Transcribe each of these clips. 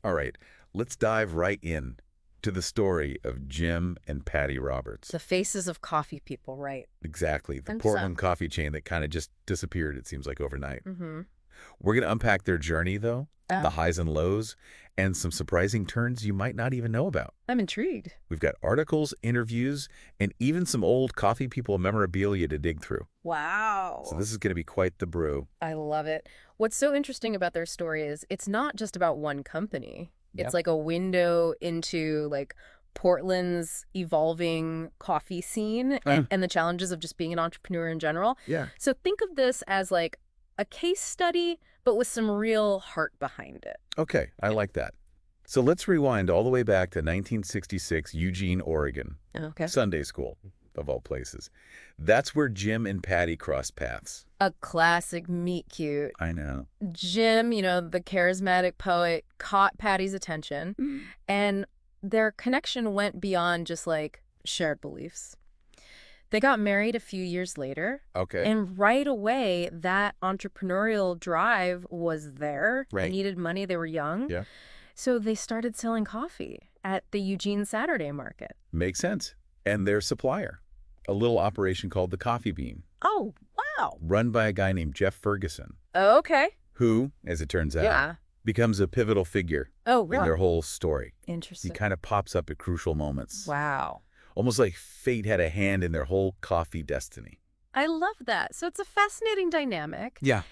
All right, let's dive right in to the story of Jim and Patty Roberts. The faces of coffee people, right? Exactly, the And Portland coffee chain that kind of just disappeared, it seems like, overnight. Mm-hmm. We're going to unpack their journey, though, the Oh, highs and lows, and some surprising turns you might not even know about. I'm intrigued. We've got articles, interviews, and even some old coffee people memorabilia to dig through. So Wow. this is going to be quite the brew. I love it. What's so interesting about their story is it's not just about one company. It's Yep. like a window into like Portland's evolving coffee scene Uh, and the challenges of just being an entrepreneur in general. yeah. So think of this as like a case study, but with some real heart behind it. Okay, I like that. So let's rewind all the way back to 1966, Eugene, Oregon. Okay. Sunday school, of all places. That's where Jim and Patty crossed paths. A classic meet cute. I know. Jim, the charismatic poet, caught Patty's attention, and their connection went beyond just like shared beliefs. They got married a few years later, Okay. and right away, that entrepreneurial drive was there. They Right. needed money, they were young. Yeah. So they started selling coffee at the Eugene Saturday Market. Makes sense. And their supplier, a little operation called the Coffee Bean, Oh, wow. run by a guy named Jeff Ferguson, Okay. who, as it turns out, Yeah. becomes a pivotal figure Oh, in really? their whole story. He Interesting. kind of pops up at crucial moments. Wow. Almost like fate had a hand in their whole coffee destiny. I love that. So it's a fascinating dynamic. Yeah.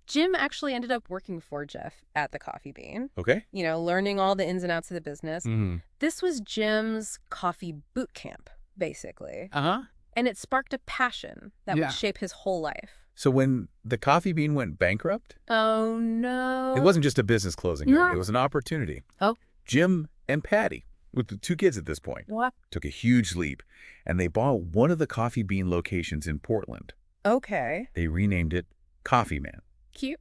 Jim actually ended up working for Jeff at the Coffee Bean, Okay. learning all the ins and outs of the business. Mm-hmm. This was Jim's coffee boot camp, basically. Uh-huh. And it sparked a passion that Yeah. would shape his whole life. So when the Coffee Bean went bankrupt, Oh, no. it wasn't just a business closing. Yeah. It was an opportunity. Oh. Jim and Patty, with the two kids at this point, What? took a huge leap, and they bought one of the Coffee Bean locations in Portland. Okay. They renamed it Coffee Man. Cute.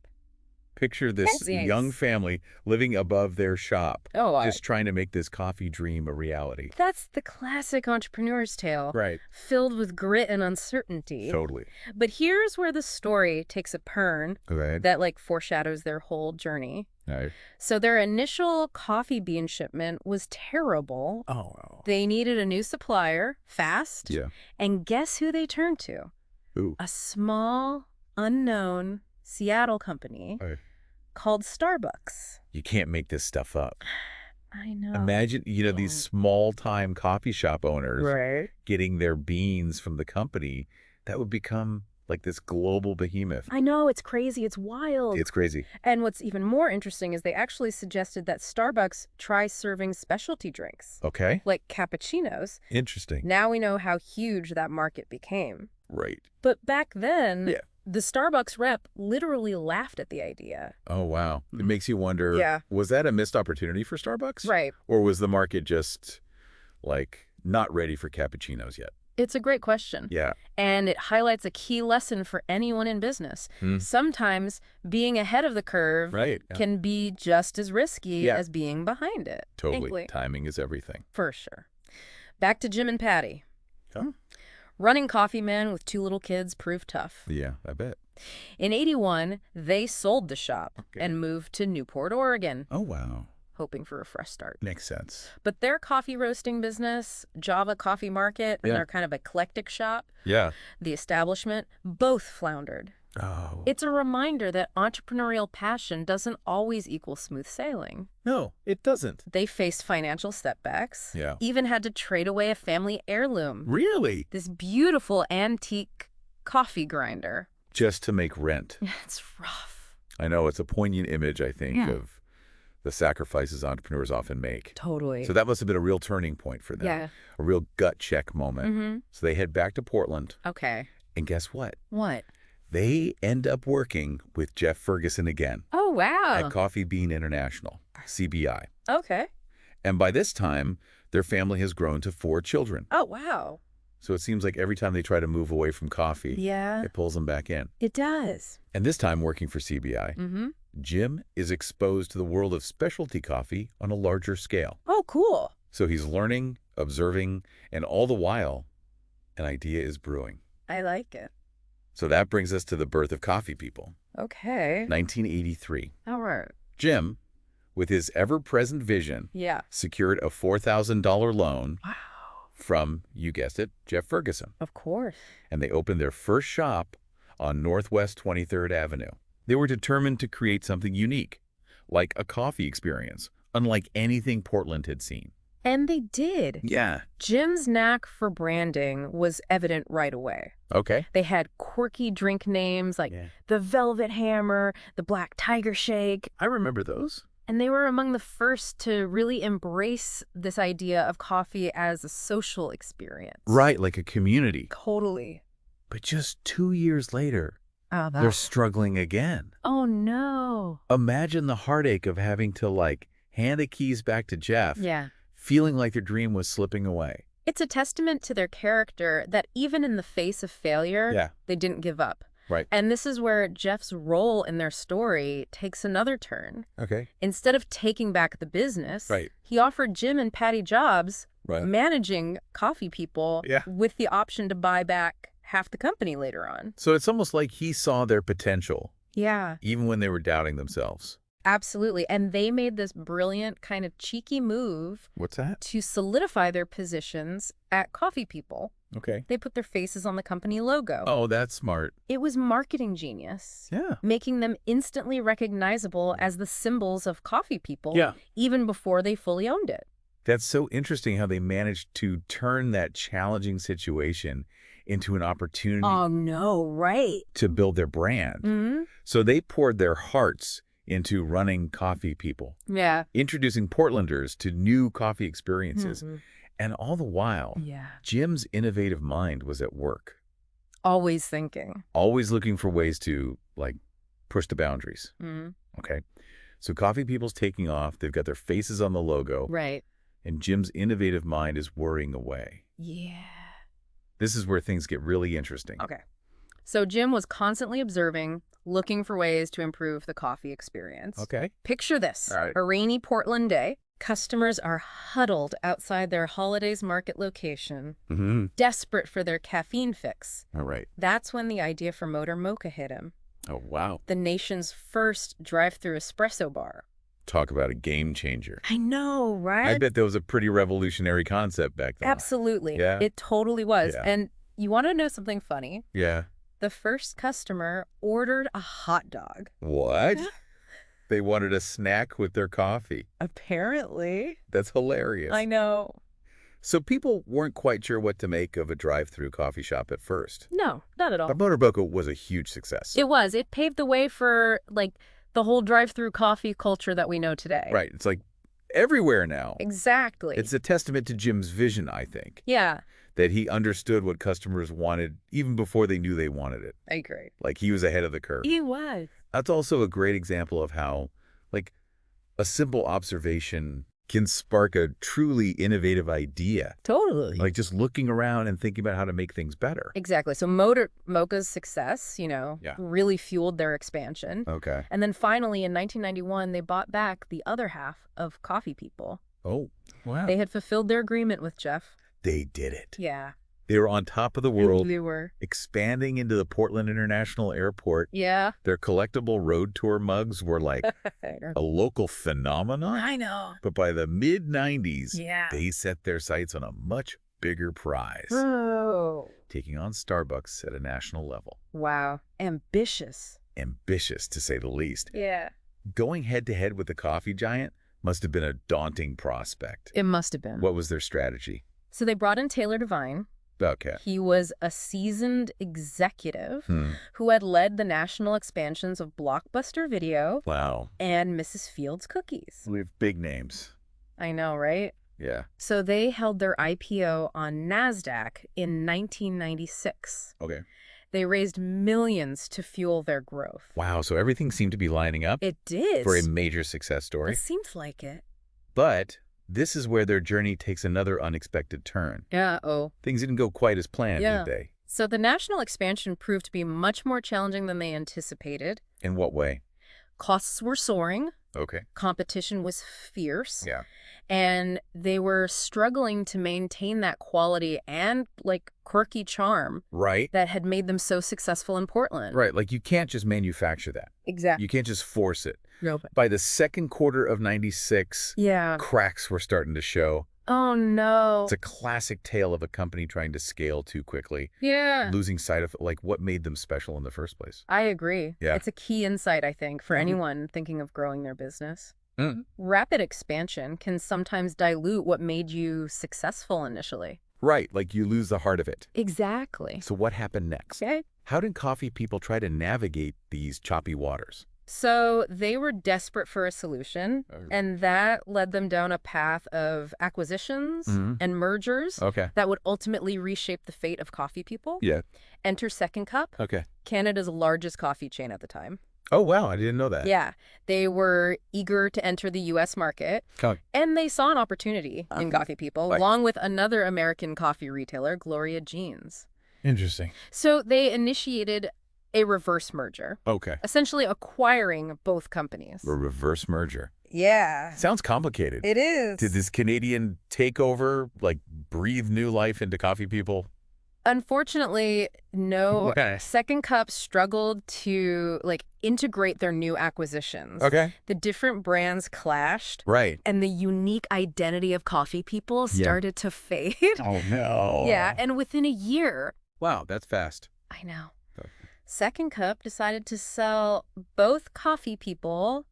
Picture this Fancy. young family living above their shop, Oh, just trying to make this coffee dream a reality. that's the classic entrepreneur's tale, Right. filled with grit and uncertainty. Totally. But here's where the story takes a turn Okay. that like foreshadows their whole journey. Right. So their initial coffee bean shipment was terrible. Oh. They needed a new supplier, fast. Yeah. And guess who they turned to? Ooh. A small, unknown Seattle company Right. called Starbucks. You can't make this stuff up. I know. Imagine, these small-time coffee shop owners Right. getting their beans from the company. That would become like this global behemoth. I know, it's crazy. It's wild. It's crazy. And what's even more interesting is they actually suggested that Starbucks try serving specialty drinks, Okay. like cappuccinos. Interesting. Now we know how huge that market became. Right. But back then, Yeah. the Starbucks rep literally laughed at the idea. Oh, wow. It makes you wonder, Yeah. was that a missed opportunity for Starbucks? Right. Or was the market just, like, not ready for cappuccinos yet? It's a great question. Yeah. And it highlights a key lesson for anyone in business. Hmm. Sometimes being ahead of the curve Right. Yeah. can be just as risky Yeah. as being behind it. Totally. Thankfully. Timing is everything. For sure. Back to Jim and Patty. Huh? Running Coffee Man with two little kids proved tough. Yeah, I bet. In '81, they sold the shop Okay. and moved to Newport, Oregon, Oh, wow. hoping for a fresh start. Makes sense. But their coffee roasting business, Java Coffee Market, and Yeah. their kind of eclectic shop, Yeah. the establishment, both floundered. Oh. It's a reminder that entrepreneurial passion doesn't always equal smooth sailing. No, it doesn't. They faced financial setbacks, Yeah. even had to trade away a family heirloom, Really? this beautiful antique coffee grinder. Just to make rent. It's rough. I know, it's a poignant image, I think, Yeah. of the sacrifices entrepreneurs often make. Totally. So that must have been a real turning point for them. Yeah. A real gut check moment. Mm-hmm. So they head back to Portland, Okay. and guess what? What? They end up working with Jeff Ferguson again Oh, wow. at Coffee Bean International, CBI. Okay. And by this time, their family has grown to 4 children. Oh, wow. So it seems like every time they try to move away from coffee, Yeah, it pulls them back in. it does. And this time working for CBI, Mm-hmm. Jim is exposed to the world of specialty coffee on a larger scale. Oh, cool. So he's learning, observing, and all the while, an idea is brewing. I like it. So that brings us to the birth of Coffee People, Okay. 1983. All right. Jim, with his ever-present vision, secured a $4,000 loan from, you guessed it, Jeff Ferguson. Of course. And they opened their first shop on Northwest 23rd Avenue. They were determined to create something unique, like a coffee experience, unlike anything Portland had seen. And they did. Yeah. Jim's knack for branding was evident right away. Okay. They had quirky drink names like the Velvet Hammer, the Black Tiger Shake. I remember those. And they were among the first to really embrace this idea of coffee as a social experience. Right, like a community. Totally. But just 2 years later, they're struggling again. Oh, no. Imagine the heartache of having to, hand the keys back to Jeff, feeling like their dream was slipping away. It's a testament to their character that even in the face of failure, they didn't give up. Right. And this is where Jeff's role in their story takes another turn. Okay. Instead of taking back the business, he offered Jim and Patty jobs managing Coffee People with the option to buy back half the company later on. So it's almost like he saw their potential. Yeah. Even when they were doubting themselves. Absolutely. And they made this brilliant kind of cheeky move. What's that? To solidify their positions at Coffee People. Okay. They put their faces on the company logo. Oh, that's smart. It was marketing genius. Yeah. Making them instantly recognizable as the symbols of Coffee People. Yeah. Even before they fully owned it. That's so interesting how they managed to turn that challenging situation into an opportunity. Oh, no, right. To build their brand. Mm-hmm. So they poured their hearts into running Coffee People. Yeah. Introducing Portlanders to new coffee experiences. Mm-hmm. And all the while, Jim's innovative mind was at work. Always thinking. Always looking for ways to, push the boundaries. Mm-hmm. Okay. So Coffee People's taking off. They've got their faces on the logo. Right. And Jim's innovative mind is whirring away. Yeah. This is where things get really interesting. Okay. So Jim was constantly observing, looking for ways to improve the coffee experience. Okay. Picture this. All right. A rainy Portland day. Customers are huddled outside their Holidays Market location, desperate for their caffeine fix. All right. That's when the idea for Motor Mocha hit him. Oh, wow. The nation's first drive-through espresso bar. Talk about a game changer. I know, right? I bet that was a pretty revolutionary concept back then. Absolutely. Yeah. It totally was. Yeah. And you want to know something funny? Yeah. The first customer ordered a hot dog. What? They wanted a snack with their coffee. Apparently. That's hilarious. I know. So people weren't quite sure what to make of a drive-through coffee shop at first. No, not at all. But Motor Mocha was a huge success. It was. It paved the way for, the whole drive-through coffee culture that we know today. Right. It's everywhere now. Exactly. It's a testament to Jim's vision, I think. Yeah. That he understood what customers wanted even before they knew they wanted it. I agree. He was ahead of the curve. He was. That's also a great example of how, a simple observation can spark a truly innovative idea. Totally. Just looking around and thinking about how to make things better. Exactly. So Motor Mocha's success, really fueled their expansion. Okay. And then finally, in 1991, they bought back the other half of Coffee People. Oh, wow. They had fulfilled their agreement with Jeff. They did it. Yeah. They were on top of the world. They were. Expanding into the Portland International Airport. Yeah. Their collectible road tour mugs were a local phenomenon. I know. But by the mid-90s, Yeah. they set their sights on a much bigger prize. Oh. Taking on Starbucks at a national level. Wow. Ambitious. Ambitious, to say the least. Yeah. Going head-to-head with the coffee giant must have been a daunting prospect. It must have been. What was their strategy? So they brought in Taylor Devine. Okay. He was a seasoned executive who had led the national expansions of Blockbuster Video and Mrs. Fields Cookies. We have big names. I know, right? Yeah. So they held their IPO on NASDAQ in 1996. Okay. They raised millions to fuel their growth. Wow, so everything seemed to be lining up. It did. For a major success story. It seems like it. But this is where their journey takes another unexpected turn. Yeah, Things didn't go quite as planned, did they? So the national expansion proved to be much more challenging than they anticipated. In what way? Costs were soaring. Okay. Competition was fierce. Yeah. And they were struggling to maintain that quality and, like, quirky charm Right. that had made them so successful in Portland. Right. Like, you can't just manufacture that. Exactly. You can't just force it. No. By the second quarter of 96, Yeah. cracks were starting to show. Oh, no. It's a classic tale of a company trying to scale too quickly, Yeah. losing sight of, like, what made them special in the first place. I agree. Yeah. It's a key insight, I think, for anyone thinking of growing their business. Mm. Rapid expansion can sometimes dilute what made you successful initially. Right. Like, you lose the heart of it. Exactly. So what happened next? Okay. How did coffee people try to navigate these choppy waters? So they were desperate for a solution, and that led them down a path of acquisitions and mergers Okay. that would ultimately reshape the fate of coffee people. Yeah. Enter Second Cup, Okay. Canada's largest coffee chain at the time. Oh, wow. I didn't know that. Yeah, they were eager to enter the U.S. market, and they saw an opportunity in coffee people, along with another American coffee retailer, Gloria Jeans. Interesting. So they initiated a reverse merger, essentially acquiring both companies. A reverse merger. Yeah. Sounds complicated. It is. Did this Canadian takeover, like, breathe new life into coffee people? Unfortunately, no. Okay. Second Cup struggled to, like, integrate their new acquisitions. Okay. The different brands clashed. Right. And the unique identity of coffee people started to fade. Oh, no. Yeah, and within a year. Wow, that's fast. I know. Second Cup decided to sell both Coffee People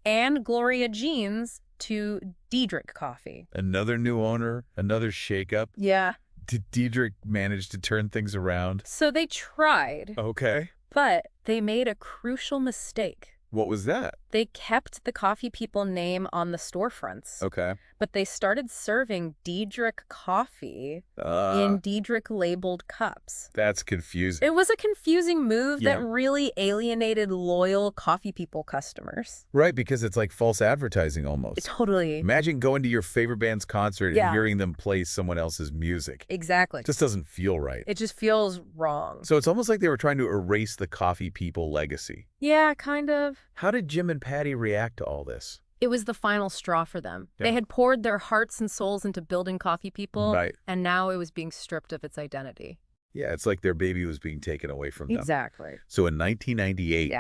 and Gloria Jeans to Diedrich Coffee. Another new owner, another shakeup. Yeah. Did Diedrich manage to turn things around? So they tried, Okay. but they made a crucial mistake. What was that? They kept the Coffee People name on the storefronts, Okay. but they started serving Diedrich coffee in Diedrich-labeled cups. That's confusing. It was a confusing move that really alienated loyal Coffee People customers. Right, because it's like false advertising almost. Totally. Imagine going to your favorite band's concert and hearing them play someone else's music. Exactly. It just doesn't feel right. It just feels wrong. So it's almost like they were trying to erase the Coffee People legacy. Yeah, kind of. How did Jim and Patty react to all this? It was the final straw for them. They had poured their hearts and souls into building Coffee People, and now it was being stripped of its identity. Yeah, it's like their baby was being taken away from them. Exactly. So in 1998,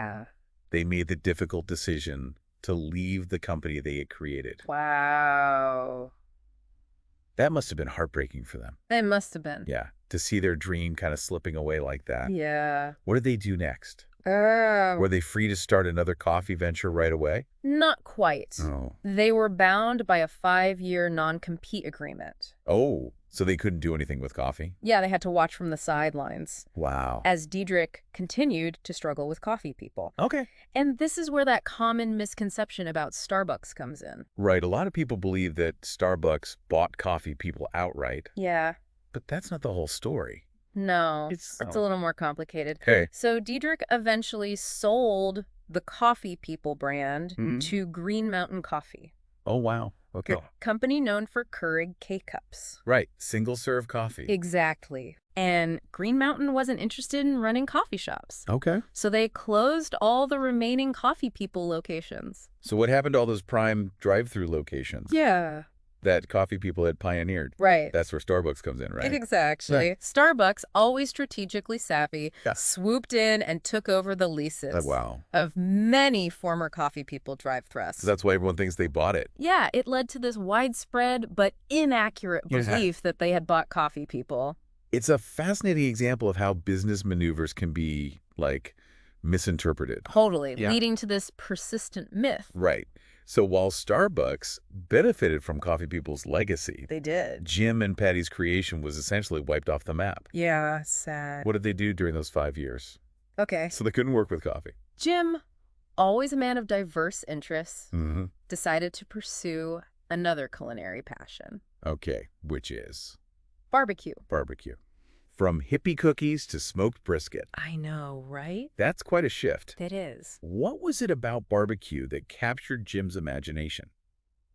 they made the difficult decision to leave the company they had created. Wow. That must have been heartbreaking for them. It must have been. Yeah, to see their dream kind of slipping away like that. Yeah. What did they do next? Were they free to start another coffee venture right away? Not quite. Oh. They were bound by a 5-year non-compete agreement. Oh, so they couldn't do anything with coffee? Yeah, they had to watch from the sidelines. Wow. As Diedrich continued to struggle with Coffee People. Okay. And this is where that common misconception about Starbucks comes in. Right. A lot of people believe that Starbucks bought Coffee People outright. Yeah. But that's not the whole story. No, it's a little more complicated. Okay. So Diedrich eventually sold the Coffee People brand to Green Mountain Coffee. Oh, wow. Okay. Company known for Keurig K-Cups. Right. Single-serve coffee. Exactly. And Green Mountain wasn't interested in running coffee shops. Okay. So they closed all the remaining Coffee People locations. So what happened to all those prime drive-through locations? Yeah. That Coffee People had pioneered. Right. That's where Starbucks comes in, right? Exactly. Right. Starbucks, always strategically savvy, swooped in and took over the leases of many former Coffee People drive-thrus. So that's why everyone thinks they bought it. Yeah, it led to this widespread but inaccurate belief that they had bought Coffee People. It's a fascinating example of how business maneuvers can be, like, misinterpreted. Totally, leading to this persistent myth. Right. So while Starbucks benefited from Coffee People's legacy, They did. Jim and Patty's creation was essentially wiped off the map. Yeah, sad. What did they do during those 5 years? Okay. So they couldn't work with coffee. Jim, always a man of diverse interests, decided to pursue another culinary passion. Okay, which is? Barbecue. Barbecue. From hippie cookies to smoked brisket. I know, right? That's quite a shift. It is. What was it about barbecue that captured Jim's imagination?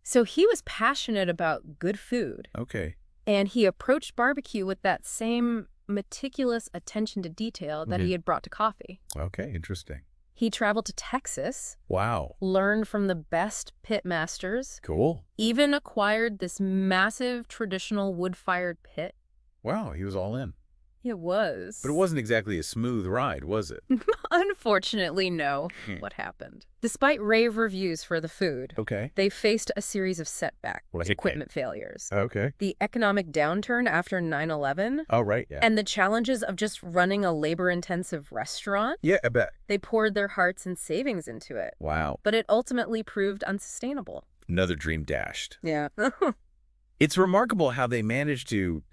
So he was passionate about good food. Okay. And he approached barbecue with that same meticulous attention to detail that he had brought to coffee. Okay, interesting. He traveled to Texas, Wow. learned from the best pit masters, Cool. even acquired this massive traditional wood-fired pit. Wow, he was all in. It was. But it wasn't exactly a smooth ride, was it? Unfortunately, no. What happened? Despite rave reviews for the food, Okay. they faced a series of setbacks, Like equipment failures, Okay. the economic downturn after 9/11, Oh, right, yeah. and the challenges of just running a labor-intensive restaurant. Yeah, I bet. They poured their hearts and savings into it, Wow. but it ultimately proved unsustainable. Another dream dashed. Yeah. It's remarkable how they managed to,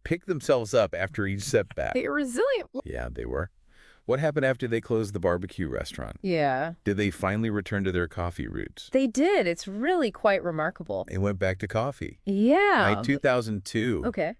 pick themselves up after each setback. They're resilient. Yeah, they were. What happened after they closed the barbecue restaurant? Yeah. Did they finally return to their coffee roots? They did. It's really quite remarkable. They went back to coffee. Yeah. By 2002, Okay.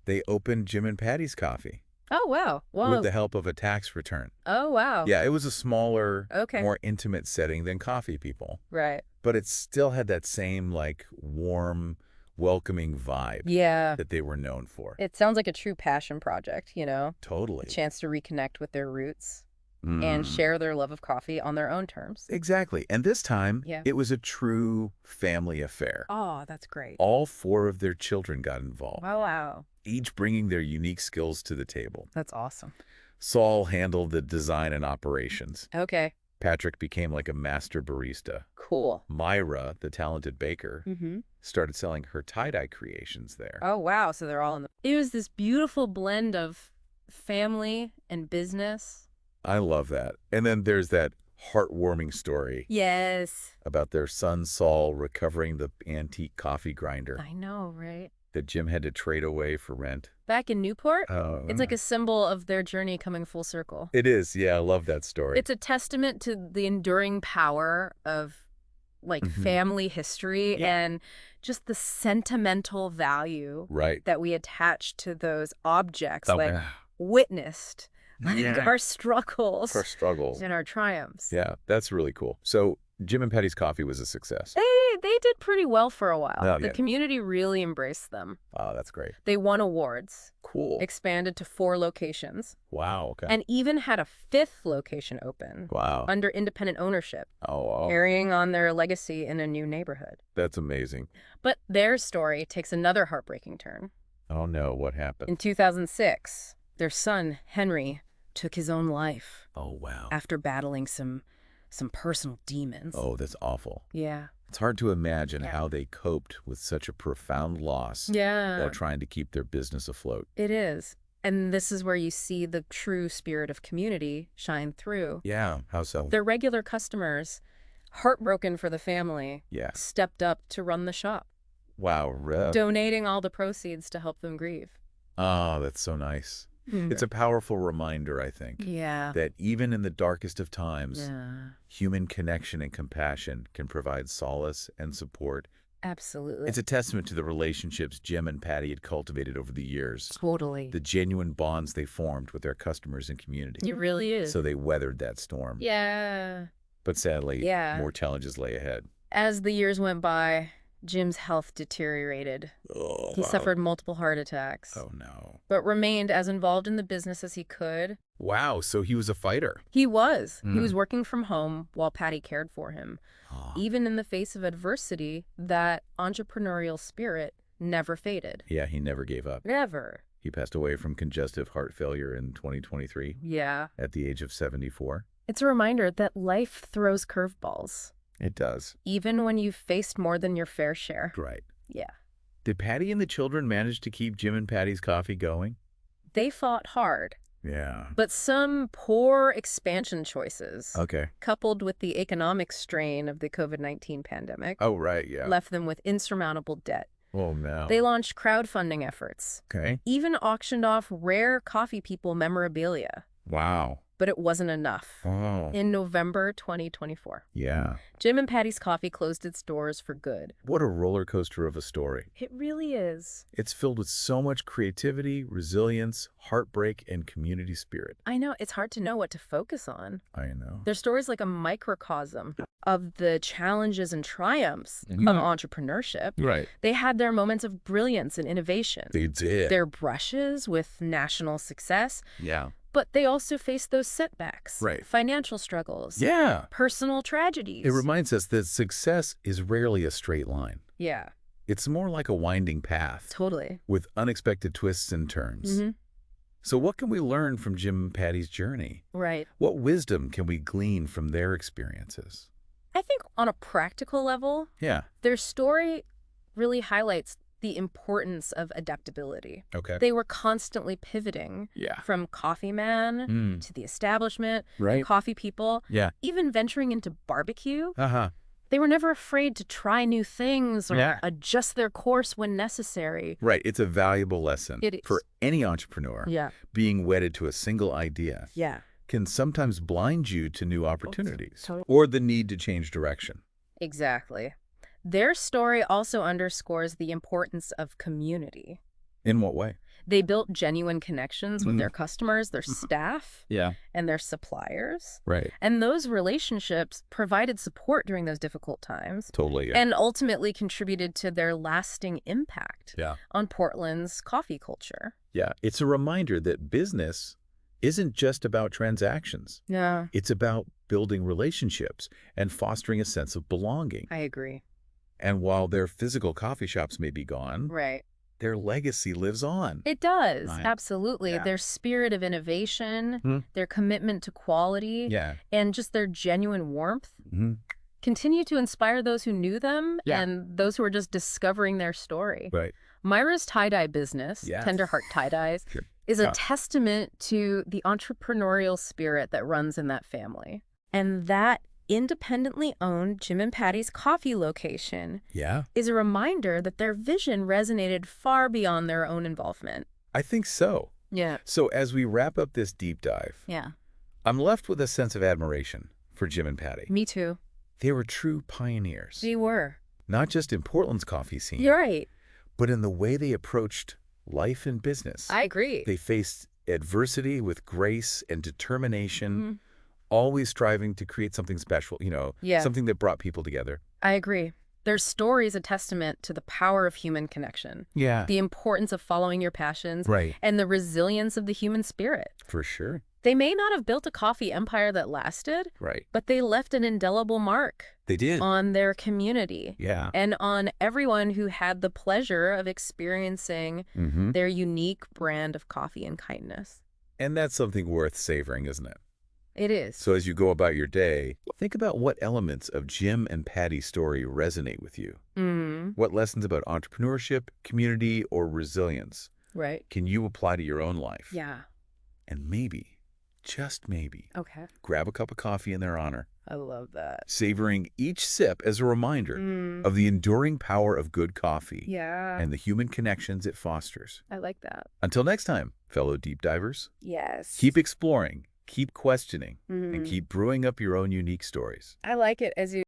they opened Jim and Patty's Coffee Oh, wow. Well, with the help of a tax return. oh, wow. Yeah, it was a smaller, Okay. more intimate setting than Coffee People, Right. but it still had that same, warm, welcoming vibe Yeah. that they were known for. It sounds like a true passion project, you know? Totally. A chance to reconnect with their roots Mm. and share their love of coffee on their own terms. Exactly. And this time, Yeah. it was a true family affair. Oh, that's great. All 4 of their children got involved, Oh, wow. each bringing their unique skills to the table. That's awesome. Saul handled the design and operations. Okay. Patrick became like a master barista. Cool. Myra, the talented baker, Mm-hmm. started selling her tie-dye creations there. Oh, wow. So they're all in the... It was this beautiful blend of family and business. I love that. And then there's that heartwarming story Yes. about their son Saul recovering the antique coffee grinder I know, right? that Jim had to trade away for rent. Back in Newport, Oh, it's like a symbol of their journey coming full circle. It is. Yeah, I love that story. It's a testament to the enduring power of Mhm. family history Yeah. and just the sentimental value Right. that we attach to those objects, Oh, like yeah. witnessed, like Yeah. our struggles For struggles. and our triumphs. Yeah, that's really cool. So Jim and Patty's Coffee was a success. They did pretty well for a while. Oh, The yeah. community really embraced them. Oh, that's great. They won awards, Cool. expanded to 4 locations, Wow. Okay. and even had a 5th location open Wow. under independent ownership, Oh, carrying on their legacy in a new neighborhood. that's amazing. But their story takes another heartbreaking turn. Oh, no. What happened? In 2006, their son, Henry, took his own life Oh, wow. after battling some personal demons. Oh, that's awful. Yeah. It's hard to imagine Yeah. how they coped with such a profound loss Yeah. while trying to keep their business afloat. It is. And this is where you see the true spirit of community shine through. Yeah. How so? Their regular customers, heartbroken for the family, Yeah. stepped up to run the shop, Wow. donating all the proceeds to help them grieve. Oh, that's so nice. It's a powerful reminder, I think, Yeah. that even in the darkest of times, Yeah. human connection and compassion can provide solace and support. Absolutely. It's a testament to the relationships Jim and Patty had cultivated over the years, Totally. the genuine bonds they formed with their customers and community. It really is. So they weathered that storm. Yeah. But sadly, Yeah. more challenges lay ahead. As the years went by, Jim's health deteriorated. Oh, He suffered multiple heart attacks, Oh, no. but remained as involved in the business as he could. Wow, so he was a fighter. He was. He Mm. was working from home while Patty cared for him. Oh, Even in the face of adversity, that entrepreneurial spirit never faded. yeah, he never gave up. Never. He passed away from congestive heart failure in 2023 Yeah. at the age of 74. It's a reminder that life throws curveballs, It does. even when you've faced more than your fair share. Right. Yeah. Did Patty and the children manage to keep Jim and Patty's Coffee going? They fought hard, Yeah. but some poor expansion choices, Okay. coupled with the economic strain of the COVID-19 pandemic, Oh, right, yeah. left them with insurmountable debt. Oh, no. They launched crowdfunding efforts, Okay. even auctioned off rare Coffee People memorabilia, Wow. but it wasn't enough. Oh, In November 2024, yeah. Jim and Patty's Coffee closed its doors for good. What a roller coaster of a story. It really is. It's filled with so much creativity, resilience, heartbreak, and community spirit. I know, it's hard to know what to focus on. I know. Their story's like a microcosm of the challenges and triumphs of entrepreneurship. Right. They had their moments of brilliance and innovation. They did. Their brushes with national success, Yeah. But they also face those setbacks. Right. Financial struggles. Yeah. Personal tragedies. It reminds us that success is rarely a straight line. Yeah, It's more like a winding path totally. with unexpected twists and turns. So what can we learn from Jim and Patty's journey? Right. What wisdom can we glean from their experiences? I think on a practical level, Yeah. their story really highlights the importance of adaptability. Okay. They were constantly pivoting Yeah. from coffee man to the establishment, Right. coffee people, Yeah. even venturing into barbecue. Uh-huh. They were never afraid to try new things or Yeah. adjust their course when necessary. Right. It's a valuable lesson It is. for any entrepreneur. Yeah. Being wedded to a single idea Yeah. can sometimes blind you to new opportunities Totally. or the need to change direction. Exactly. Their story also underscores the importance of community. In what way? They built genuine connections with their customers, their staff, Yeah. and their suppliers. Right. And those relationships provided support during those difficult times Totally. Yeah. and ultimately contributed to their lasting impact Yeah. on Portland's coffee culture. Yeah. It's a reminder that business isn't just about transactions. Yeah, It's about building relationships and fostering a sense of belonging. I agree. And while their physical coffee shops may be gone, Right. their legacy lives on. It does, Right. absolutely. Yeah. Their spirit of innovation, Hmm. their commitment to quality, Yeah. and just their genuine warmth Hmm. continue to inspire those who knew them Yeah. and those who are just discovering their story. Right. Myra's tie-dye business, Yes. Tender Heart Tie-Dyes, Sure. is Yeah. a testament to the entrepreneurial spirit that runs in that family. And that independently owned Jim and Patty's coffee location Yeah. is a reminder that their vision resonated far beyond their own involvement. I think so. Yeah. So as we wrap up this deep dive, Yeah. I'm left with a sense of admiration for Jim and Patty. Me too. They were true pioneers, We were. not just in Portland's coffee scene, You're right. but in the way they approached life and business. I agree. They faced adversity with grace and determination, Mhm. always striving to create something special, Yeah. something that brought people together. I agree. Their story is a testament to the power of human connection, Yeah. the importance of following your passions, Right. and the resilience of the human spirit. For sure. They may not have built a coffee empire that lasted, Right. but they left an indelible mark They did. on their community Yeah. and on everyone who had the pleasure of experiencing Mm-hmm. their unique brand of coffee and kindness. And that's something worth savoring, isn't it? It is. So as you go about your day, think about what elements of Jim and Patty's story resonate with you. What lessons about entrepreneurship, community, or resilience Right. can you apply to your own life? Yeah. And maybe, just maybe, Okay. grab a cup of coffee in their honor, I love that. savoring each sip as a reminder of the enduring power of good coffee Yeah. and the human connections it fosters. I like that. Until next time, fellow deep divers, Yes. keep exploring, keep questioning, and Mhm. keep brewing up your own unique stories. I like it as you